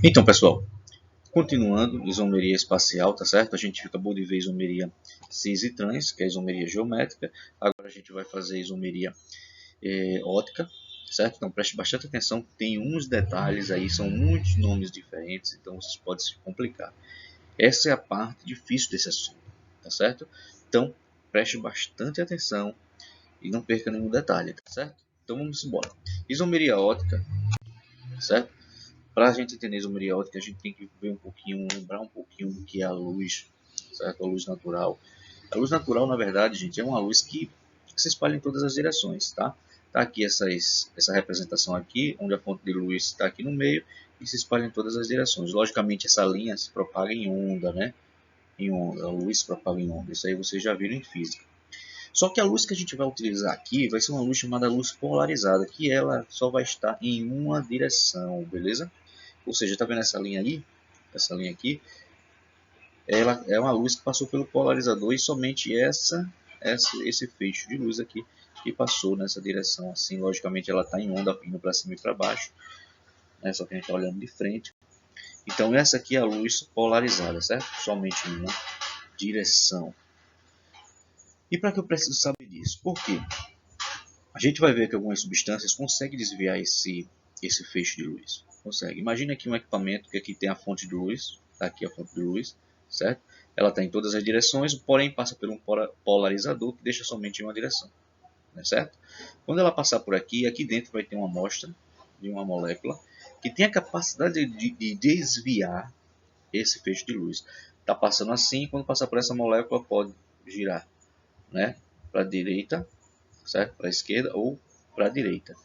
Então, pessoal, continuando, isomeria espacial, tá certo? A gente acabou de ver isomeria cis e trans, que é a isomeria geométrica. Agora a gente vai fazer isomeria ótica, certo? Então preste bastante atenção, tem uns detalhes aí, são muitos nomes diferentes, então vocês podem se complicar. Essa é a parte difícil desse assunto, tá certo? Então preste bastante atenção e não perca nenhum detalhe, tá certo? Então vamos embora. Isomeria ótica, certo? Para a gente entender isomeria ótica, a gente tem que ver um pouquinho, lembrar um pouquinho do que é a luz, certo? A luz natural. A luz natural, na verdade, gente, é uma luz que se espalha em todas as direções, tá? Tá aqui essa representação aqui, onde a fonte de luz está aqui no meio e se espalha em todas as direções. Logicamente, essa linha se propaga em onda, né? Em onda, a luz se propaga em onda. Isso aí vocês já viram em física. Só que a luz que a gente vai utilizar aqui vai ser uma luz chamada luz polarizada, que ela só vai estar em uma direção, beleza? Ou seja, tá vendo essa linha aí? Essa linha aqui, ela é uma luz que passou pelo polarizador e somente esse feixe de luz aqui que passou nessa direção. Assim, logicamente ela está em onda indo para cima e para baixo, né? Só que a gente está olhando de frente. Então essa aqui é a luz polarizada, certo? Somente em uma direção. E para que eu preciso saber disso? Por quê? A gente vai ver que algumas substâncias conseguem desviar esse feixe de luz. Consegue. Imagina aqui um equipamento que aqui tem a fonte de luz, tá aqui a fonte de luz, certo? Ela está em todas as direções, porém passa por um polarizador que deixa somente em uma direção, né, certo? Quando ela passar por aqui, aqui dentro vai ter uma amostra de uma molécula que tem a capacidade de desviar esse feixe de luz. Está passando assim, quando passar por essa molécula pode girar, né, para a direita, certo? Para a esquerda ou para a direita,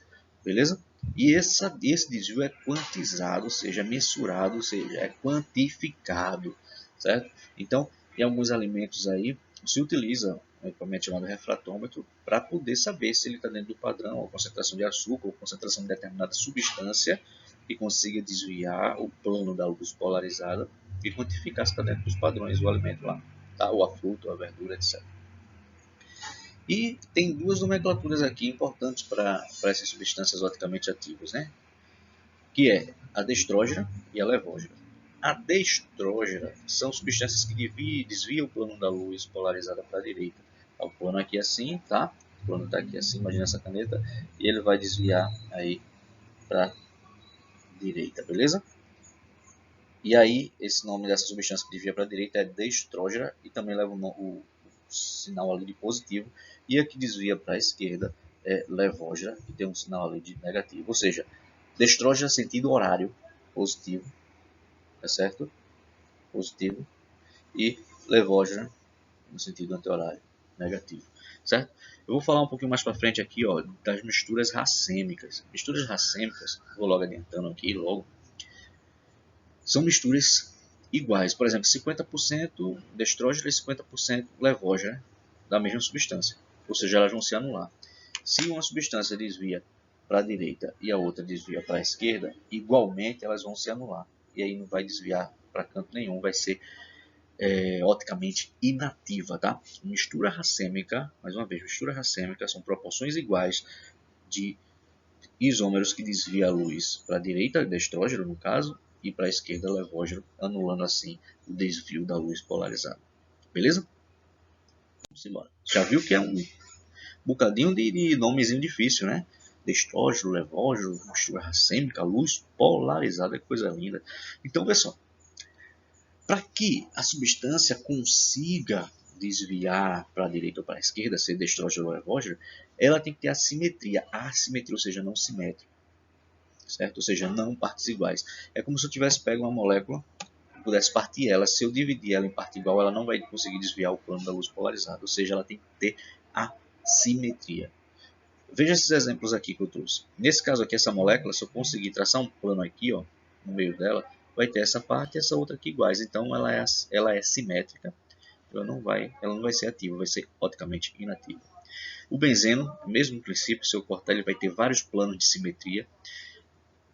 beleza? E esse desvio é quantizado, ou seja, é mensurado, ou seja, é quantificado, certo? Então, em alguns alimentos aí, se utiliza um equipamento chamado refratômetro para poder saber se ele está dentro do padrão, ou concentração de açúcar, ou concentração de determinada substância que consiga desviar o plano da luz polarizada e quantificar se está dentro dos padrões do alimento lá, tá? Ou a fruta, ou a verdura, etc. E tem duas nomenclaturas aqui importantes para essas substâncias oticamente ativas, né? Que é a destrógena e a levógena. A destrógena são substâncias que desviam o plano da luz polarizada para a direita. O plano aqui é assim, tá? O plano está aqui assim, imagina essa caneta, e ele vai desviar aí para a direita, beleza? E aí, esse nome dessa substância que desvia para a direita é destrógena e também leva o sinal ali de positivo. E a que desvia para a esquerda é levógena, que tem um sinal ali de negativo. Ou seja, destrógena sentido horário positivo, é certo? Positivo. E levógena no sentido anti-horário negativo, certo? Eu vou falar um pouquinho mais para frente aqui, ó, das misturas racêmicas. Misturas racêmicas, vou logo adiantando aqui, logo, são misturas iguais. Por exemplo, 50% destrógeno e 50% levógena da mesma substância. Ou seja, elas vão se anular. Se uma substância desvia para a direita e a outra desvia para a esquerda, igualmente elas vão se anular. E aí não vai desviar para canto nenhum, vai ser oticamente inativa, tá? Mistura racêmica, mais uma vez, mistura racêmica são proporções iguais de isômeros que desvia a luz para a direita, destrógeno no caso, e para a esquerda, levógeno, anulando assim o desvio da luz polarizada. Beleza? Vamos embora. Já viu que é um bocadinho de nomezinho difícil, né? Destrógeno, levógeno, mistura racêmica, luz polarizada, que coisa linda. Então, pessoal, para que a substância consiga desviar para a direita ou para a esquerda, ser destrógeno ou levógeno, ela tem que ter assimetria, ou seja, não simétrica, certo? Ou seja, não partes iguais. É como se eu tivesse pego uma molécula, pudesse partir ela, se eu dividir ela em parte igual, ela não vai conseguir desviar o plano da luz polarizada, ou seja, ela tem que ter assimetria. Veja esses exemplos aqui que eu trouxe. Nesse caso aqui, essa molécula, se eu conseguir traçar um plano aqui, ó, no meio dela, vai ter essa parte e essa outra aqui iguais. Então ela é simétrica, ela não vai ser ativa, vai ser oticamente inativa. O benzeno, mesmo princípio, se eu cortar, ele vai ter vários planos de simetria.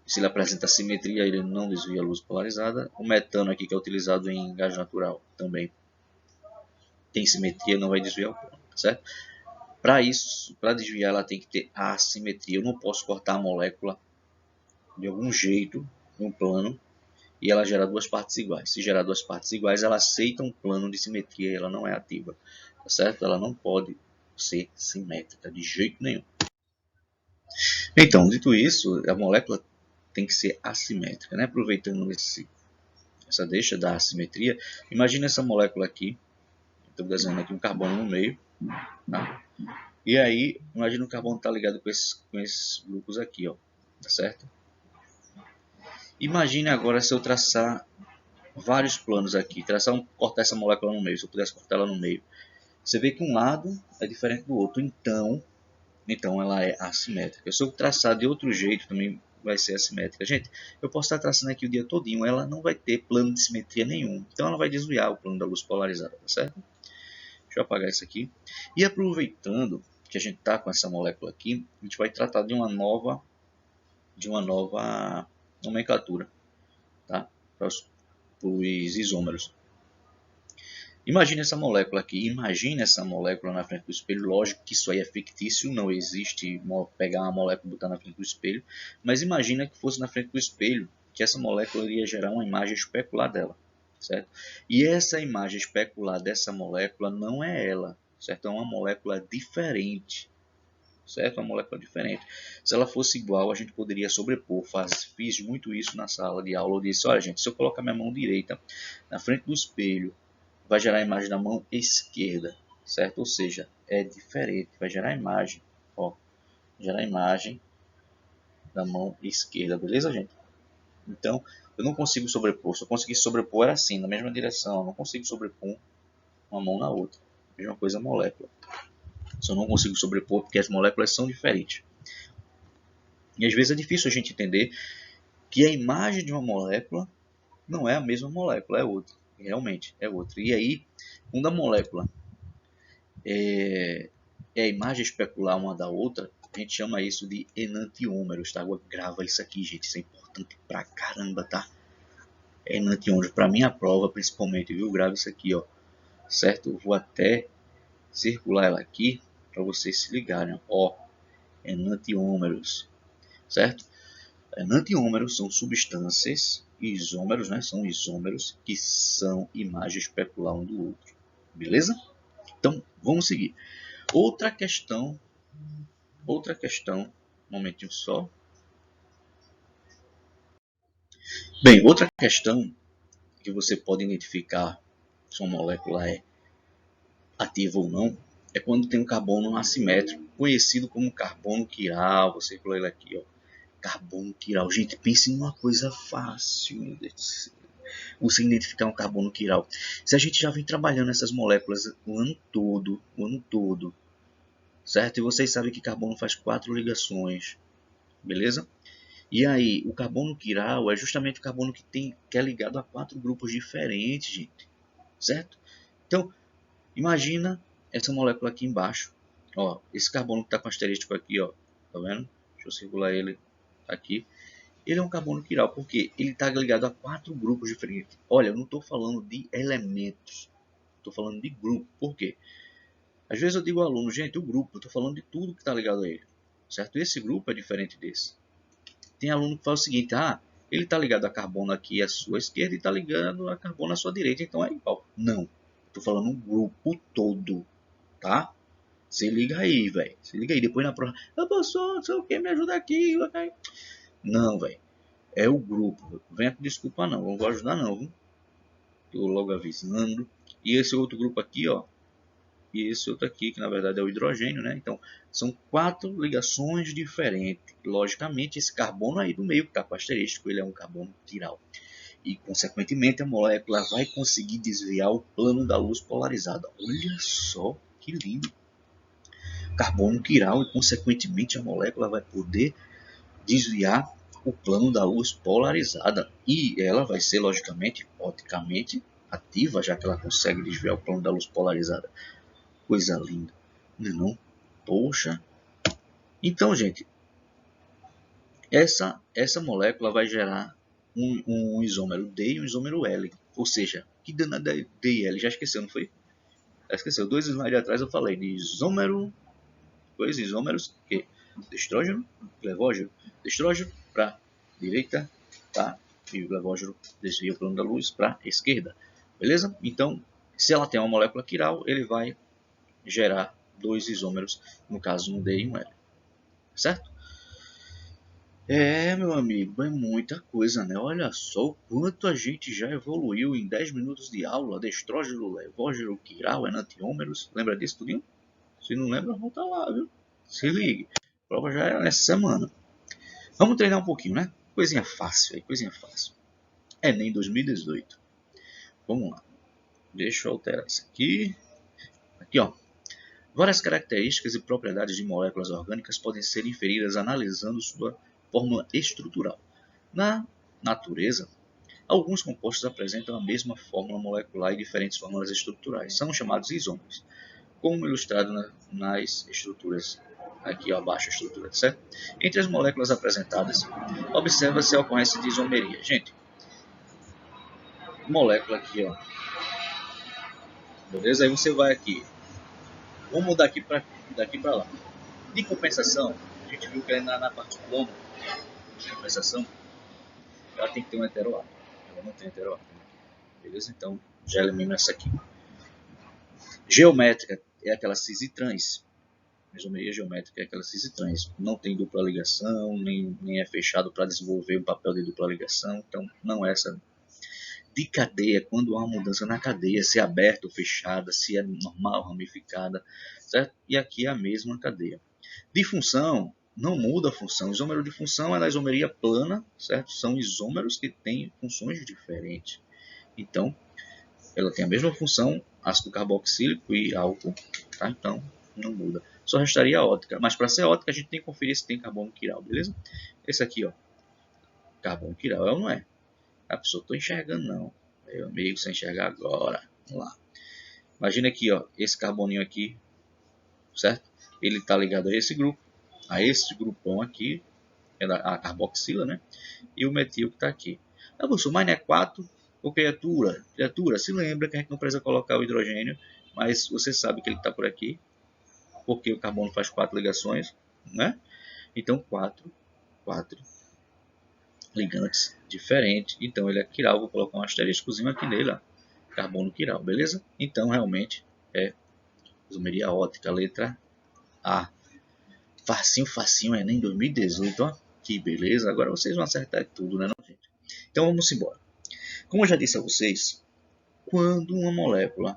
Se ele apresenta simetria, ele não desvia a luz polarizada. O metano aqui, que é utilizado em gás natural, também tem simetria, não vai desviar o plano, certo? Para isso, para desviar, ela tem que ter assimetria. Eu não posso cortar a molécula de algum jeito no plano e ela gera duas partes iguais. Se gerar duas partes iguais, ela aceita um plano de simetria e ela não é ativa, tá certo? Ela não pode ser simétrica de jeito nenhum. Então, dito isso, a molécula tem que ser assimétrica, né? Aproveitando essa deixa da assimetria, imagina essa molécula aqui, estou desenhando aqui um carbono no meio, tá? E aí, imagina o carbono está ligado com esses grupos aqui, ó, tá certo? Imagine agora se eu traçar vários planos aqui, cortar essa molécula no meio, se eu pudesse cortar ela no meio. Você vê que um lado é diferente do outro, então ela é assimétrica. Se eu traçar de outro jeito, também vai ser assimétrica. Gente, eu posso estar traçando aqui o dia todinho, ela não vai ter plano de simetria nenhum. Então ela vai desviar o plano da luz polarizada, tá certo? Deixa eu apagar isso aqui. E aproveitando que a gente está com essa molécula aqui, a gente vai tratar de uma nova nomenclatura, tá? Para os isômeros. Imagine essa molécula aqui, imagine essa molécula na frente do espelho. Lógico que isso aí é fictício, não existe pegar uma molécula e botar na frente do espelho, mas imagina que fosse na frente do espelho, que essa molécula iria gerar uma imagem especular dela, certo? E essa imagem especular dessa molécula não é ela, certo? É uma molécula diferente, certo? Uma molécula diferente. Se ela fosse igual, a gente poderia sobrepor. Fiz muito isso na sala de aula. Eu disse, olha gente, se eu colocar minha mão direita na frente do espelho, vai gerar a imagem da mão esquerda, certo? Ou seja, é diferente, vai gerar a imagem, ó, gerar a imagem da mão esquerda, beleza, gente? Então, eu não consigo sobrepor, se eu conseguisse sobrepor era assim, na mesma direção, eu não consigo sobrepor uma mão na outra, mesma coisa a molécula. Só não consigo sobrepor porque as moléculas são diferentes. E às vezes é difícil a gente entender que a imagem de uma molécula não é a mesma molécula, é outra, realmente é outra. E aí, quando a molécula é a imagem especular uma da outra, a gente chama isso de enantiômeros, tá? Grava isso aqui, gente, isso é importante pra caramba, tá? Enantiômeros, pra minha prova principalmente, viu? Grava isso aqui, ó, certo? Eu vou até circular ela aqui para vocês se ligarem, ó, enantiômeros, certo? Enantiômeros são substâncias, isômeros, né? São isômeros que são imagem especular um do outro, beleza? Então, vamos seguir. Outra questão, um momentinho só. Bem, outra questão que você pode identificar se uma molécula é ativa ou não é quando tem um carbono assimétrico, conhecido como carbono quiral. Você colocou ele aqui, ó, carbono quiral. Gente, pense numa coisa fácil, meu Deus do céu, você identificar um carbono quiral. Se a gente já vem trabalhando essas moléculas o ano todo, certo? E vocês sabem que carbono faz 4 ligações, beleza? E aí, o carbono quiral é justamente o carbono que é ligado a 4 grupos diferentes, gente, certo? Então, imagina essa molécula aqui embaixo, ó, esse carbono que está com asterístico aqui, ó, tá vendo? Deixa eu circular ele aqui. Ele é um carbono quiral porque ele está ligado a 4 grupos diferentes. Olha, eu não estou falando de elementos, estou falando de grupo. Por quê? Às vezes eu digo ao aluno, gente, o grupo, eu estou falando de tudo que está ligado a ele, certo? Esse grupo é diferente desse. Tem aluno que fala o seguinte, ele está ligado a carbono aqui à sua esquerda e está ligado a carbono à sua direita, então é igual. Não, estou falando um grupo todo, tá? Se liga aí, velho. Se liga aí, depois na prova, professor, não sei o que, me ajuda aqui. Não, velho. É o grupo. Venha com desculpa não, não vou ajudar não, viu? Tô logo avisando. E esse outro grupo aqui, ó, e esse outro aqui, que na verdade é o hidrogênio, né? Então, são 4 ligações diferentes. Logicamente, esse carbono aí do meio, que está com asterístico, ele é um carbono quiral. E, consequentemente, a molécula vai conseguir desviar o plano da luz polarizada. Olha só que lindo! Carbono quiral e, consequentemente, a molécula vai poder desviar o plano da luz polarizada. E ela vai ser, logicamente, opticamente ativa, já que ela consegue desviar o plano da luz polarizada. Coisa linda, não é não? Poxa. Então, gente, essa molécula vai gerar um isômero D e um isômero L. Ou seja, que danada é D e L? Já esqueceu, não foi? Já esqueceu. 2 slides atrás eu falei de isômero, 2 isômeros, que? De estrógeno, levógeno, de estrógeno para direita, para e o levógeno desvia o plano da luz para a esquerda, beleza? Então, se ela tem uma molécula quiral, ele vai gerar dois isômeros, no caso um D e um L, certo? Meu amigo, é muita coisa, né? Olha só o quanto a gente já evoluiu em 10 minutos de aula. Destrógeno, levógeno, quiral, enantiômeros. Lembra disso tudinho? Se não lembra, volta lá, viu? Se ligue. A prova já é nessa semana. Vamos treinar um pouquinho, né? Coisinha fácil aí, coisinha fácil. Enem 2018. Vamos lá. Deixa eu alterar isso aqui. Aqui, ó. Várias características e propriedades de moléculas orgânicas podem ser inferidas analisando sua fórmula estrutural. Na natureza, alguns compostos apresentam a mesma fórmula molecular e diferentes fórmulas estruturais. São chamados isômeros, como ilustrado nas estruturas aqui abaixo, a estrutura, certo? Entre as moléculas apresentadas, observa-se a ocorrência de isomeria. Gente, molécula aqui, ó. Beleza? Aí você vai aqui. Vamos daqui para lá. De compensação, a gente viu que aí na parte plana, de compensação, ela tem que ter um heteroátomo. Ela não tem heteroátomo. Beleza? Então, já elimina essa aqui. Geométrica é aquela cis e trans. Isomeria geométrica é aquela cis e trans. Não tem dupla ligação, nem é fechado para desenvolver um papel de dupla ligação. Então, não é essa. De cadeia, quando há uma mudança na cadeia, se é aberta ou fechada, se é normal, ramificada, certo? E aqui é a mesma cadeia. De função, não muda a função. Isômero de função é na isomeria plana, certo? São isômeros que têm funções diferentes. Então, ela tem a mesma função, ácido carboxílico e álcool, tá? Então, não muda. Só restaria a ótica. Mas para ser ótica, a gente tem que conferir se tem carbono quiral, beleza? Esse aqui, ó, carbono quiral é ou não é? A pessoa, estou enxergando não. Meu amigo, você enxergar agora. Vamos lá. Imagina aqui, ó, esse carboninho aqui, certo? Ele está ligado a esse grupo, a esse grupão aqui, é a carboxila, né? E o metil que está aqui. Ah, professor, mas não é 4? Ô, criatura, se lembra que a gente não precisa colocar o hidrogênio, mas você sabe que ele está por aqui, porque o carbono faz 4 ligações, né? Então, 4 ligantes diferentes. Então, ele é quiral. Vou colocar um asteriscozinho aqui nele, ó. Carbono quiral, beleza? Então, realmente, é isomeria ótica, letra A. Facinho, Enem 2018, ó. Que beleza. Agora vocês vão acertar tudo, né, não, gente? Então, vamos embora. Como eu já disse a vocês, quando uma molécula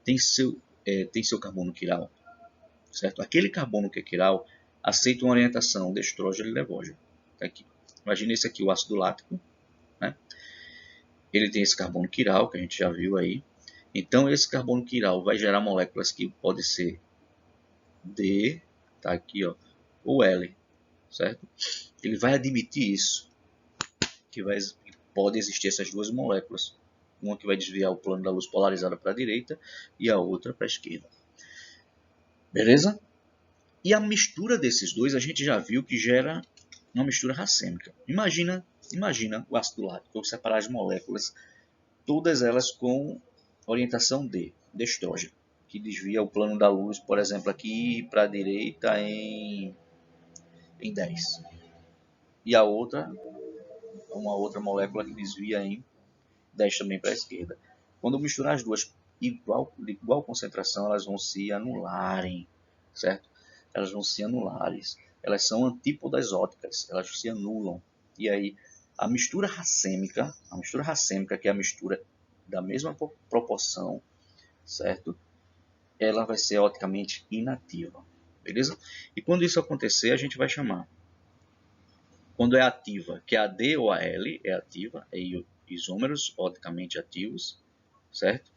tem seu carbono quiral, certo? Aquele carbono que é quiral aceita uma orientação de estrógeno e levógeno. Tá aqui. Imagina esse aqui, o ácido lático, né? Ele tem esse carbono quiral, que a gente já viu aí. Então, esse carbono quiral vai gerar moléculas que podem ser D, tá aqui, ó, ou L, certo? Ele vai admitir isso, que pode existir essas duas moléculas. Uma que vai desviar o plano da luz polarizada para a direita e a outra para a esquerda. Beleza? E a mistura desses dois a gente já viu que gera uma mistura racêmica. Imagina o ácido lático, eu vou separar as moléculas, todas elas com orientação D, de estrógeno, que desvia o plano da luz, por exemplo, aqui para a direita em 10. E a outra, uma outra molécula que desvia em 10 também para a esquerda. Quando misturar as duas de igual concentração, elas vão se anularem, certo? Elas vão se anularem. Elas são antípodas óticas, elas se anulam. E aí, a mistura racêmica, que é a mistura da mesma proporção, certo? Ela vai ser oticamente inativa, beleza? E quando isso acontecer, a gente vai chamar. Quando é ativa, que é a D ou a L é ativa, é isômeros oticamente ativos, certo?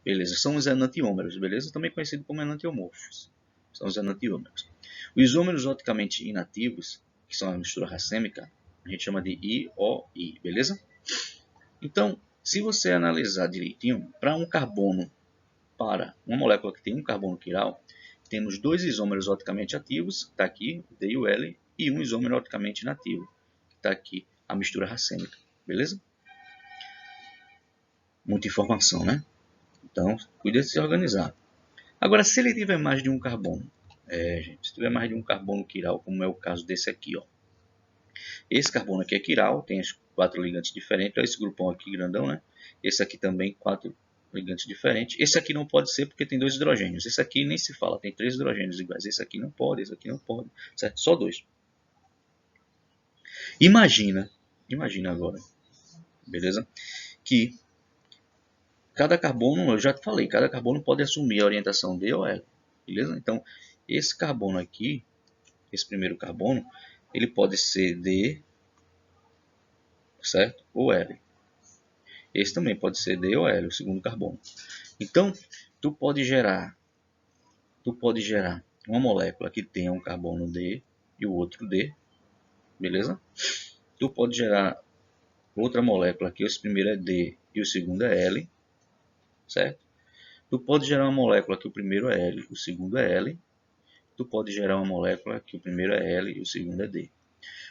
Beleza, são os enantiômeros, beleza? Também conhecido como enantiomorfos. São os enantiômeros. Os isômeros oticamente inativos, que são a mistura racêmica, a gente chama de IOI, beleza? Então, se você analisar direitinho, para uma molécula que tem um carbono quiral, temos dois isômeros oticamente ativos, que está aqui, o D e o L, e um isômero oticamente inativo, que está aqui, a mistura racêmica, beleza? Muita informação, né? Então, cuide de se organizar. Agora, se ele tiver mais de um carbono, gente, se tiver mais de um carbono quiral, como é o caso desse aqui, ó, Esse carbono aqui é quiral, tem as 4 ligantes diferentes. Olha esse grupão aqui grandão, né? Esse aqui também 4 ligantes diferentes. Esse aqui não pode ser porque tem 2 hidrogênios. Esse aqui nem se fala, tem 3 hidrogênios iguais. Esse aqui não pode, certo? Só 2. Imagina agora, beleza? Que cada carbono, eu já te falei, cada carbono pode assumir a orientação D ou L, beleza? Então, esse carbono aqui, esse primeiro carbono, ele pode ser D, certo? Ou L. Esse também pode ser D ou L, o segundo carbono. Então, tu pode gerar uma molécula que tenha um carbono D e o outro D, beleza? Tu pode gerar outra molécula que esse primeiro é D e o segundo é L, certo? Tu pode gerar uma molécula que o primeiro é L e o segundo é L. Tu pode gerar uma molécula que o primeiro é L e o segundo é D.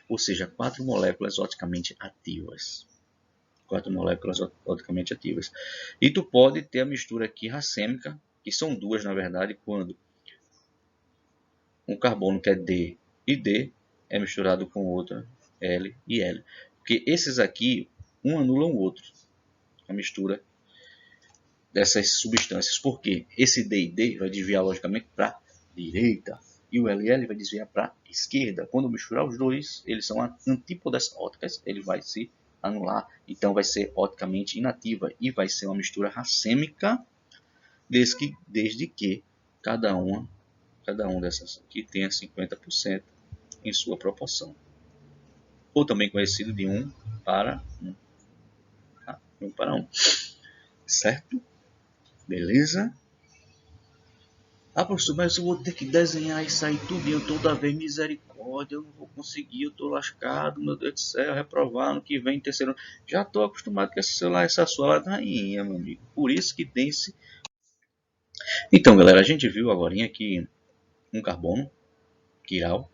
Ou seja, 4 moléculas oticamente ativas. 4 moléculas oticamente ativas. E tu pode ter a mistura aqui racêmica, que são 2 na verdade, quando um carbono que é D e D é misturado com outra L e L. Porque esses aqui, um anula o outro. A mistura dessas substâncias. Porque esse D e D vai desviar logicamente para a direita. E o LL vai desviar para a esquerda. Quando misturar os dois, eles são antípodas óticas. Ele vai se anular. Então vai ser oticamente inativa. E vai ser uma mistura racêmica. Desde que cada um dessas aqui tenha 50% em sua proporção. Ou também conhecido de 1 para 1. 1 para 1. Certo? Beleza? Ah, professor, mas eu vou ter que desenhar isso aí tudo toda vez, misericórdia, eu não vou conseguir, eu tô lascado, meu Deus do céu, reprovar ano que vem, terceiro. Já tô acostumado com esse celular, essa sua rainha, meu amigo. Por isso que tem esse... Então, galera, a gente viu agora que um carbono quiral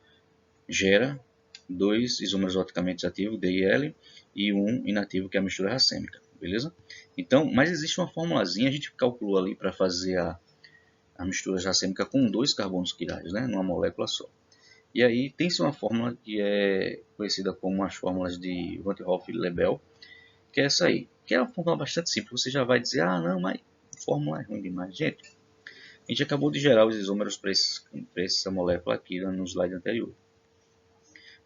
gera 2 isômeros oticamente ativos, D e L, e um inativo, que é a mistura racêmica, beleza? Então, mas existe uma formulazinha, a gente calculou ali para fazer a mistura racêmica com 2 carbonos quirais, né, numa molécula só. E aí tem-se uma fórmula que é conhecida como as fórmulas de Van 't Hoff e Lebel, que é essa aí, que é uma fórmula bastante simples. Você já vai dizer, ah não, mas a fórmula é ruim demais. Gente, a gente acabou de gerar os isômeros para essa molécula aqui no slide anterior.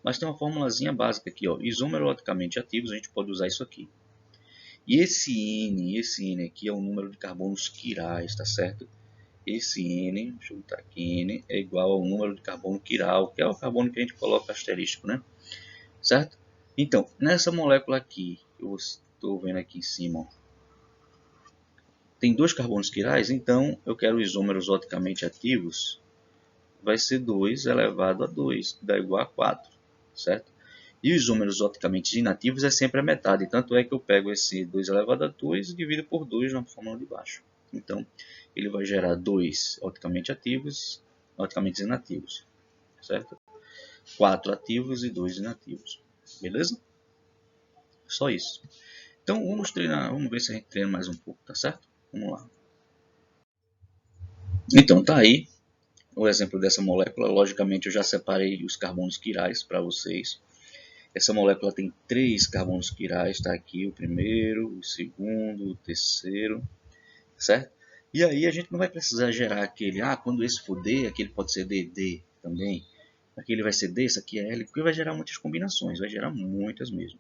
Mas tem uma formulazinha básica aqui, ó, isômeros oticamente ativos, a gente pode usar isso aqui. E esse N aqui é o número de carbonos quirais, tá certo? Esse N, deixa eu botar aqui, N é igual ao número de carbono quiral, que é o carbono que a gente coloca asterístico, né? Certo? Então, nessa molécula aqui, que eu estou vendo aqui em cima, ó, tem 2 carbonos quirais, então eu quero isômeros oticamente ativos, vai ser 2 elevado a 2, que dá igual a 4, certo? E os isômeros oticamente inativos é sempre a metade, tanto é que eu pego esse 2 elevado a 2 e divido por 2 na fórmula de baixo. Então, ele vai gerar 2 oticamente ativos, oticamente inativos, certo? 4 ativos e 2 inativos, beleza? Só isso. Então, vamos treinar, vamos ver se a gente treina mais um pouco, tá certo? Vamos lá. Então, tá aí o exemplo dessa molécula. Logicamente, eu já separei os carbonos quirais para vocês. Essa molécula tem 3 carbonos quirais, está aqui o primeiro, o segundo, o terceiro, certo? E aí a gente não vai precisar gerar aquele, quando esse for D, aquele pode ser DD também, aquele vai ser D, esse aqui é L, porque vai gerar muitas combinações, vai gerar muitas mesmo.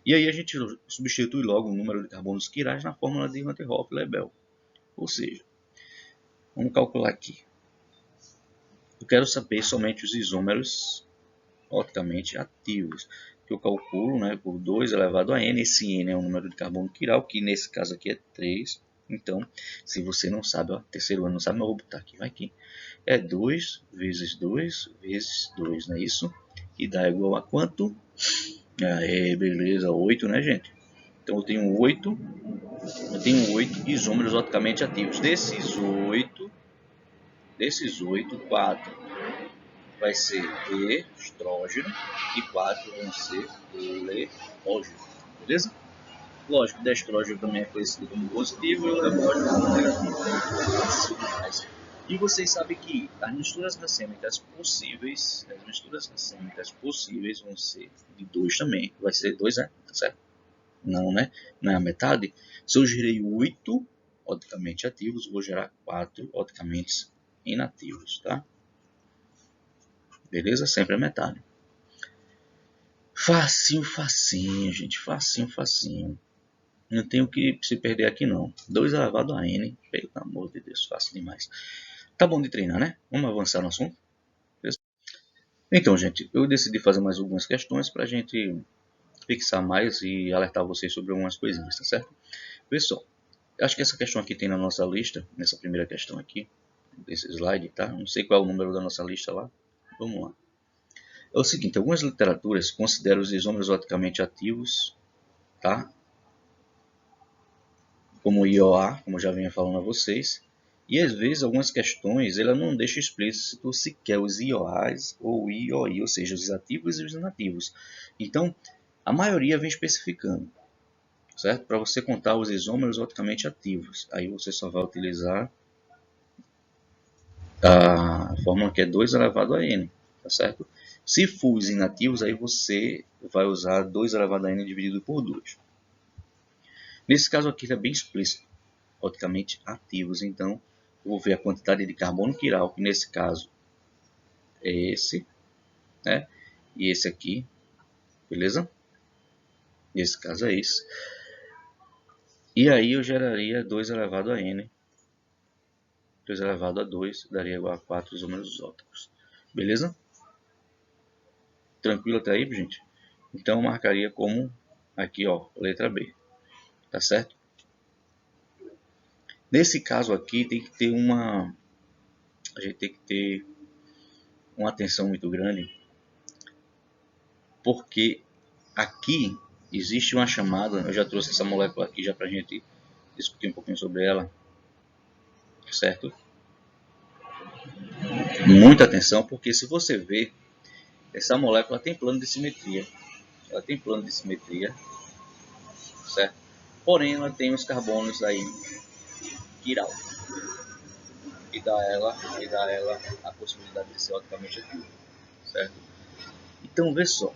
E aí a gente substitui logo o número de carbonos quirais na fórmula de Van 't Hoff e Lebel. Ou seja, vamos calcular aqui. Eu quero saber somente os isômeros oticamente ativos, que eu calculo, né, por 2 elevado a n. Esse n é o número de carbono quiral, que nesse caso aqui é 3. Então, se você não sabe, ó, terceiro ano não sabe, mas eu vou botar aqui, vai aqui. É 2 vezes 2 vezes 2, não é isso? E dá igual a quanto? Beleza, 8, né, gente? Então eu tenho 8 isômeros oticamente ativos. Desses 8, 4 vai ser estrógeno e 4 vão ser levógeno, beleza? Lógico, o destrógeno também é conhecido como positivo e o levógeno como negativo. E vocês sabem que as misturas racêmicas possíveis vão ser de 2 também. Vai ser 2, né? Tá certo? Não, né? Não é a metade. Se eu gerei 8 oticamente ativos, vou gerar 4 oticamente inativos, tá? Beleza? Sempre a metade. Facinho, facinho, gente. Facinho, facinho. Não tem o que se perder aqui, não. 2 elevado a n. Pelo amor de Deus, fácil demais. Tá bom de treinar, né? Vamos avançar no assunto? Então, gente, eu decidi fazer mais algumas questões para a gente fixar mais e alertar vocês sobre algumas coisinhas, tá certo? Pessoal, acho que essa questão aqui tem na nossa lista, nessa primeira questão aqui, desse slide, tá? Não sei qual é o número da nossa lista lá. Vamos lá. É o seguinte, algumas literaturas consideram os isômeros oticamente ativos, tá? Como IOA, como eu já vinha falando a vocês, e às vezes algumas questões ela não deixa explícito se quer os IOAs ou IOI, ou seja, os ativos e os inativos. Então, a maioria vem especificando, certo? Para você contar os isômeros oticamente ativos, aí você só vai utilizar a fórmula que é 2 elevado a n, tá certo? Se for os inativos, aí você vai usar 2 elevado a n dividido por 2. Nesse caso aqui ele é bem explícito, oticamente ativos, então eu vou ver a quantidade de carbono quiral, que nesse caso é esse, né? E esse aqui, beleza? Nesse caso é esse. E aí eu geraria 2 elevado a n, 2 elevado a 2, daria igual a 4 isômeros óticos. Beleza? Tranquilo até aí, gente? Então eu marcaria como aqui, ó, letra B. Tá certo? Nesse caso aqui tem que ter a gente tem que ter uma atenção muito grande, porque aqui existe uma chamada, eu já trouxe essa molécula aqui já para a gente discutir um pouquinho sobre ela, certo? Muita atenção, porque se você ver, essa molécula tem plano de simetria, ela tem plano de simetria, certo? Porém, ela tem os carbonos aí quiral, que dá ela a possibilidade de ser oticamente ativa, certo? Então, vê só,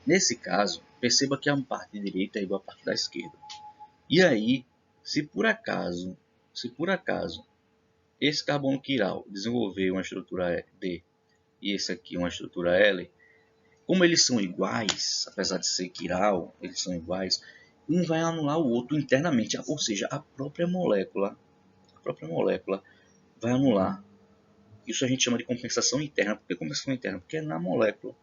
nesse caso, perceba que a parte direita é igual à parte da esquerda. E aí, se por acaso esse carbono quiral desenvolver uma estrutura D e esse aqui uma estrutura L, como eles são iguais, apesar de ser quiral, eles são iguais, um vai anular o outro internamente, ou seja, a própria molécula vai anular. Isso a gente chama de compensação interna. Por que compensação interna? Porque é na molécula.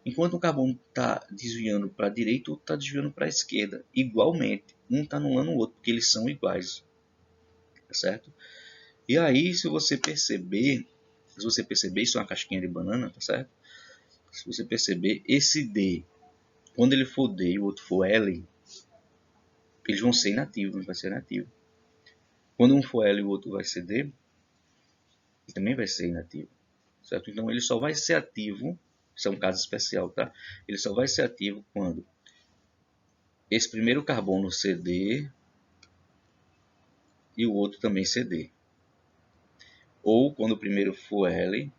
Enquanto o carbono está desviando para a direita, o outro está desviando para a esquerda. Igualmente, um está anulando o outro, porque eles são iguais. Tá certo? E aí, se você perceber, isso é uma casquinha de banana, tá certo? Se você perceber, esse D, quando ele for D e o outro for L, eles vão ser inativos, não vai ser inativo. Quando um for L e o outro vai ser D, ele também vai ser inativo. Certo? Então, ele só vai ser ativo, isso é um caso especial, tá? Ele só vai ser ativo quando esse primeiro carbono CD e o outro também CD. Ou quando o primeiro for L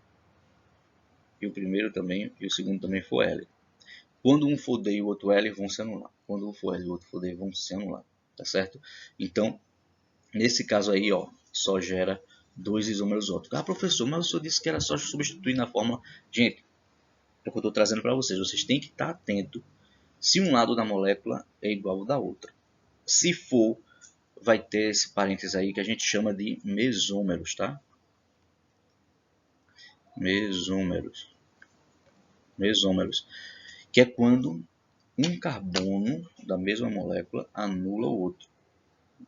e o segundo também for L. Quando um for D e o outro L, vão se anular. Quando um for L e o outro for D, vão se anular. Tá certo? Então, nesse caso aí, ó, só gera 2 isômeros óticos. Ah, professor, mas o senhor disse que era só substituir na fórmula. Gente, é o que eu estou trazendo para vocês. Vocês têm que estar atento se um lado da molécula é igual ao da outra. Se for, vai ter esse parênteses aí que a gente chama de mesômeros, tá? Mesômeros. Que é quando um carbono da mesma molécula anula o outro.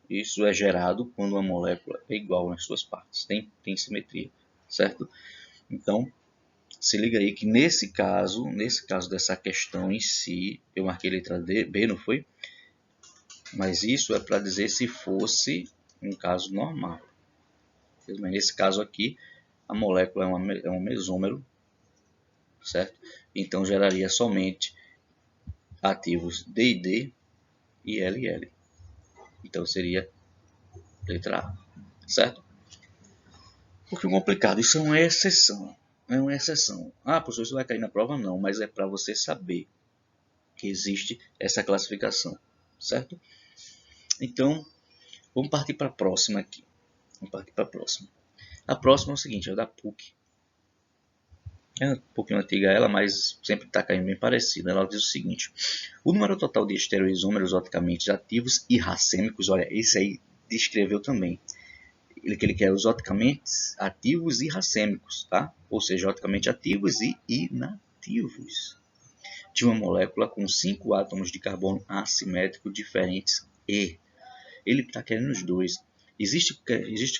Isso é gerado quando uma molécula é igual nas suas partes, tem simetria, certo? Então, se liga aí que nesse caso dessa questão em si, eu marquei letra D, B, não foi? Mas isso é para dizer se fosse um caso normal. Mas nesse caso aqui, a molécula é um mesômero, certo? Então geraria somente ativos D e D e L e L. Então seria letra A, certo? Porque é complicado, isso é uma exceção. É uma exceção. Ah, professor, isso vai cair na prova? Não, mas é para você saber que existe essa classificação, certo? Então, vamos partir para a próxima aqui. Vamos partir para a próxima. A próxima é o seguinte, é da PUC. É um pouquinho antiga ela, mas sempre está caindo bem parecida. Ela diz o seguinte: o número total de estereoisômeros oticamente ativos e racêmicos, olha, esse aí descreveu também. Ele quer os oticamente ativos e racêmicos, tá? Ou seja, oticamente ativos e inativos de uma molécula com 5 átomos de carbono assimétrico diferentes e ele está querendo os dois. Existem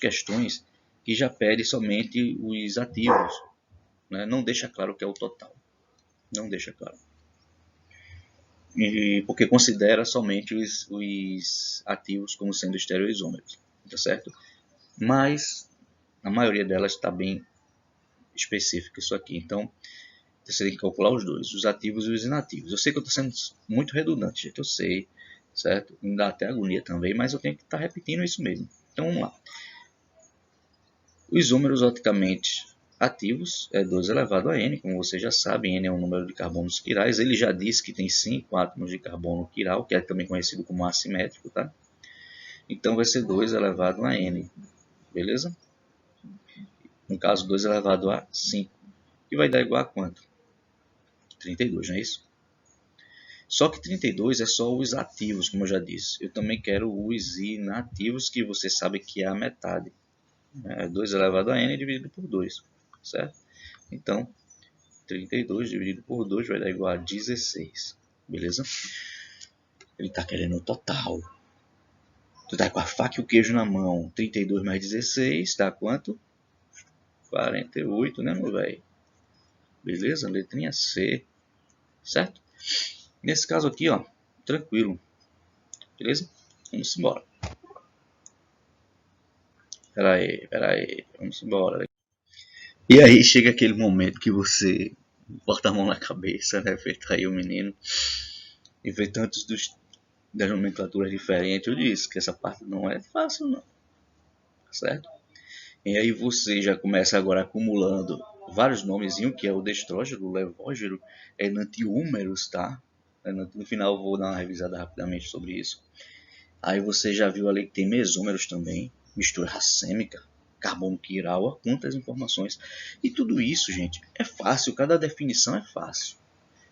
questões que já pedem somente os ativos, né? Não deixa claro o que é o total. Não deixa claro. Porque considera somente os ativos como sendo estereoisômeros, tá certo? Mas a maioria delas está bem específica isso aqui. Então, você tem que calcular os dois, os ativos e os inativos. Eu sei que eu estou sendo muito redundante, gente, eu sei, certo? Me dá até agonia também, mas eu tenho que estar repetindo isso mesmo. Então, vamos lá. Os isômeros oticamente ativos é 2 elevado a n, como você já sabe, n é um número de carbonos quirais. Ele já disse que tem 5 átomos de carbono quiral, que é também conhecido como assimétrico, tá? Então vai ser 2 elevado a n, beleza? No caso, 2 elevado a 5, que vai dar igual a quanto? 32, não é isso? Só que 32 é só os ativos, como eu já disse. Eu também quero os inativos, que você sabe que é a metade. 2 elevado a n dividido por 2, certo? Então, 32 dividido por 2 vai dar igual a 16, beleza? Ele está querendo o total. Tu tá com a faca e o queijo na mão. 32 mais 16 dá quanto? 48, né, meu velho? Beleza? Letrinha C, certo? Nesse caso aqui, ó, tranquilo. Beleza? Vamos embora. Pera aí. Vamos embora. E aí chega aquele momento que você bota a mão na cabeça, né? Feito aí o menino. E vê tantos das nomenclaturas diferentes. Eu disse que essa parte não é fácil, não. Certo? E aí você já começa agora acumulando vários nomezinhos, que é o destrógeno, o levógeno, enantiúmeros, tá? No final eu vou dar uma revisada rapidamente sobre isso. Aí você já viu ali que tem mesômeros também, mistura racêmica, carbono quiral, quantas informações. E tudo isso, gente, é fácil, cada definição é fácil.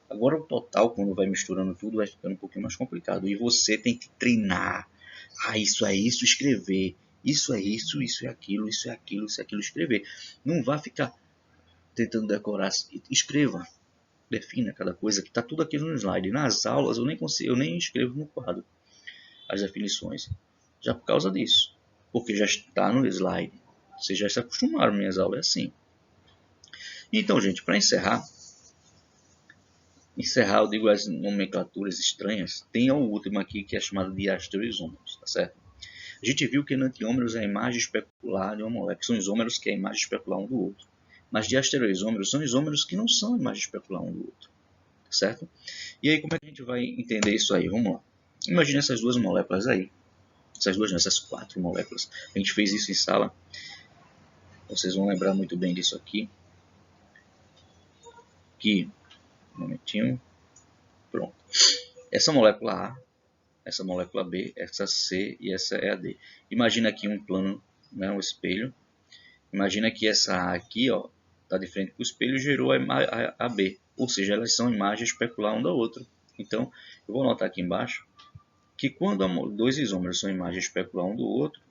Agora o total, quando vai misturando tudo, vai ficando um pouquinho mais complicado. E você tem que treinar. Ah, isso é isso, escrever. Isso é isso, isso é aquilo, isso é aquilo, isso é aquilo, escrever. Não vá ficar tentando decorar. Escreva. Defina cada coisa, que está tudo aqui no slide. Nas aulas eu nem consigo, eu nem escrevo no quadro as definições. Já por causa disso. Porque já está no slide. Vocês já se acostumaram, minhas aulas é assim. Então, gente, para encerrar, eu digo as nomenclaturas estranhas, tem a última aqui que é chamada de asteroisômeros, tá certo? A gente viu que enantiômeros é a imagem especular de uma molécula, são isômeros que é a imagem especular um do outro. Mas de asteroisômeros são isômeros que não são a imagem especular um do outro, tá certo? E aí como é que a gente vai entender isso aí? Vamos lá. Imagina essas duas moléculas aí. Essas 4 moléculas. A gente fez isso em sala. Vocês vão lembrar muito bem disso aqui. Um momentinho. Pronto. Essa molécula A, essa molécula B, essa C e essa é a D. Imagina aqui um plano, né, um espelho. Imagina que essa A aqui está de frente para o espelho e gerou a B. Ou seja, elas são imagens especular um da outra. Então, eu vou anotar aqui embaixo que quando dois isômeros são imagens especular um do outro,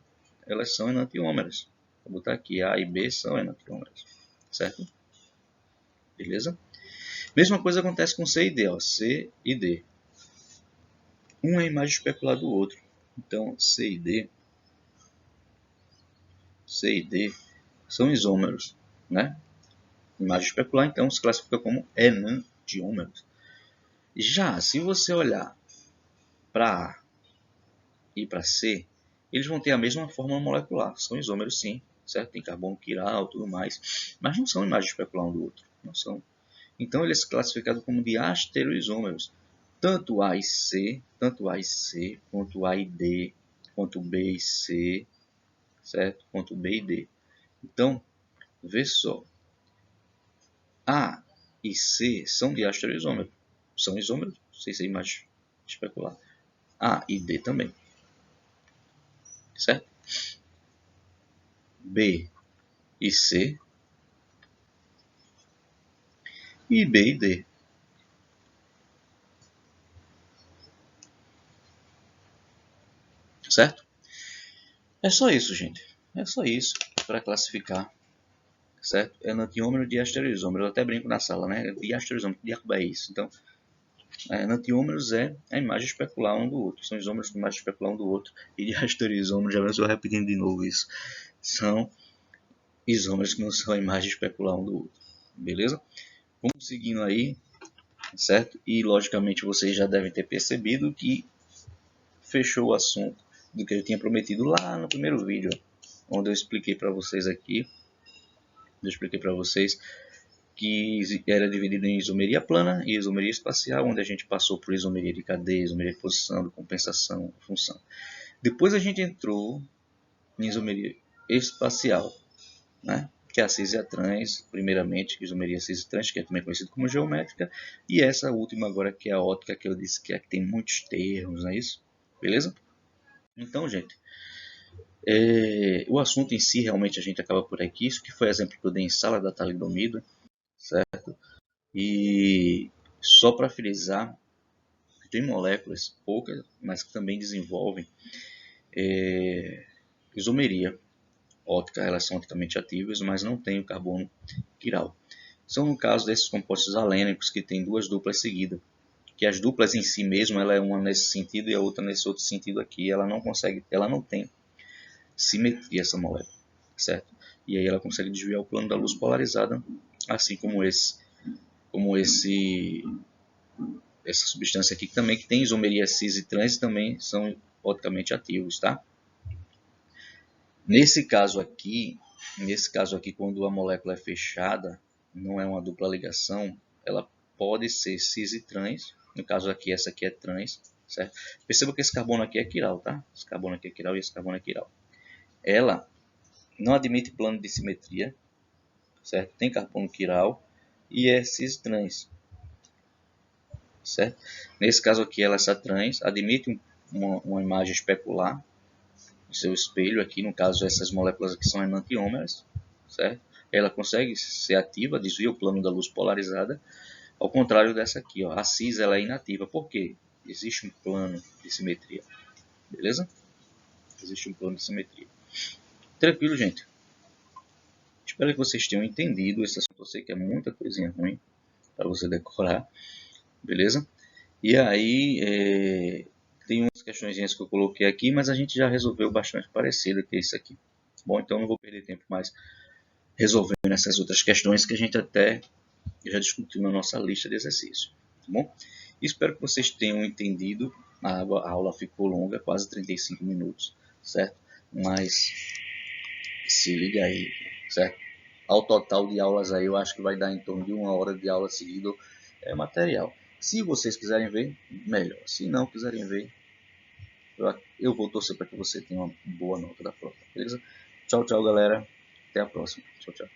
elas são enantiômeras. Vou botar aqui A e B são enantiômeras. Certo? Beleza? Mesma coisa acontece com C e D. C e D. Um é a imagem especular do outro. Então, C e D são isômeros, né? Imagem especular, então, se classifica como enantiômeros. Já, se você olhar para A e para C, eles vão ter a mesma fórmula molecular. São isômeros, sim, certo? Tem carbono quiral, tudo mais, mas não são imagem especular um do outro. Não são. Então, ele é classificado como de asteroisômeros. Tanto A e C, quanto A e D, quanto B e C, certo? Quanto B e D. Então, Vê só. A e C são diastereoisômeros. São isômeros, não sei se é mais especular. A e D também. Certo? B e C. E B e D. Certo? É só isso, gente. É só isso para classificar. Certo? Enantiômero e diastereoisômero. Eu até brinco na sala, né? Diastereoisômero, que diabo é isso? Então, enantiômeros é a imagem especular um do outro. São isômeros com imagem especular um do outro. E diastereoisômeros, já estou repetindo de novo isso. São isômeros que não são a imagem especular um do outro. Beleza? Vamos seguindo aí, certo? E logicamente vocês já devem ter percebido que fechou o assunto do que eu tinha prometido lá no primeiro vídeo, onde eu expliquei para vocês aqui. Eu expliquei para vocês que era dividido em isomeria plana e isomeria espacial, onde a gente passou por isomeria de cadeia, isomeria de posição, de compensação, função. Depois a gente entrou em isomeria espacial, né? Que é a cis e a trans, primeiramente, isomeria cis e trans, que é também conhecido como geométrica, e essa última agora que é a ótica, que eu disse que tem muitos termos, não é isso? Beleza? Então, gente, o assunto em si, realmente, a gente acaba por aqui. Isso que foi exemplo que eu dei em sala da talidomida, certo? E só para frisar, tem moléculas, poucas, mas que também desenvolvem isomeria ótica, elas são oticamente ativas, mas não têm o carbono quiral. São no caso desses compostos alênicos que têm duas duplas seguidas, que as duplas em si mesmo, ela é uma nesse sentido e a outra nesse outro sentido aqui, ela não tem simetria essa molécula, certo? E aí ela consegue desviar o plano da luz polarizada, assim como essa substância aqui também, que tem isomeria cis e trans, também são oticamente ativos, tá? Nesse caso aqui, quando a molécula é fechada, não é uma dupla ligação, ela pode ser cis e trans. No caso aqui, essa aqui é trans, certo? Perceba que esse carbono aqui é quiral, tá? Esse carbono aqui é quiral e esse carbono é quiral. Ela não admite plano de simetria, certo? Tem carbono quiral e é cis trans, certo? Nesse caso aqui, ela essa trans admite uma imagem especular, o seu espelho aqui, no caso essas moléculas aqui são enantiômeras, certo? Ela consegue ser ativa, desvia o plano da luz polarizada, ao contrário dessa aqui, ó. A cis ela é inativa, por quê? Existe um plano de simetria, beleza? Existe um plano de simetria. Tranquilo, gente? Espero que vocês tenham entendido esse assunto. Eu sei que é muita coisinha ruim para você decorar, beleza? E aí, tem umas questões que eu coloquei aqui, mas a gente já resolveu bastante parecido que isso aqui. Bom, então não vou perder tempo mais resolvendo essas outras questões que a gente até já discutiu na nossa lista de exercícios. Tá bom? Espero que vocês tenham entendido. A aula ficou longa, quase 35 minutos, certo? Mas se liga aí, certo? Ao total de aulas aí, eu acho que vai dar em torno de 1 hora de aula seguida material. Se vocês quiserem ver, melhor. Se não quiserem ver, eu vou torcer para que você tenha uma boa nota da prova, beleza? Tchau, tchau, galera. Até a próxima. Tchau, tchau.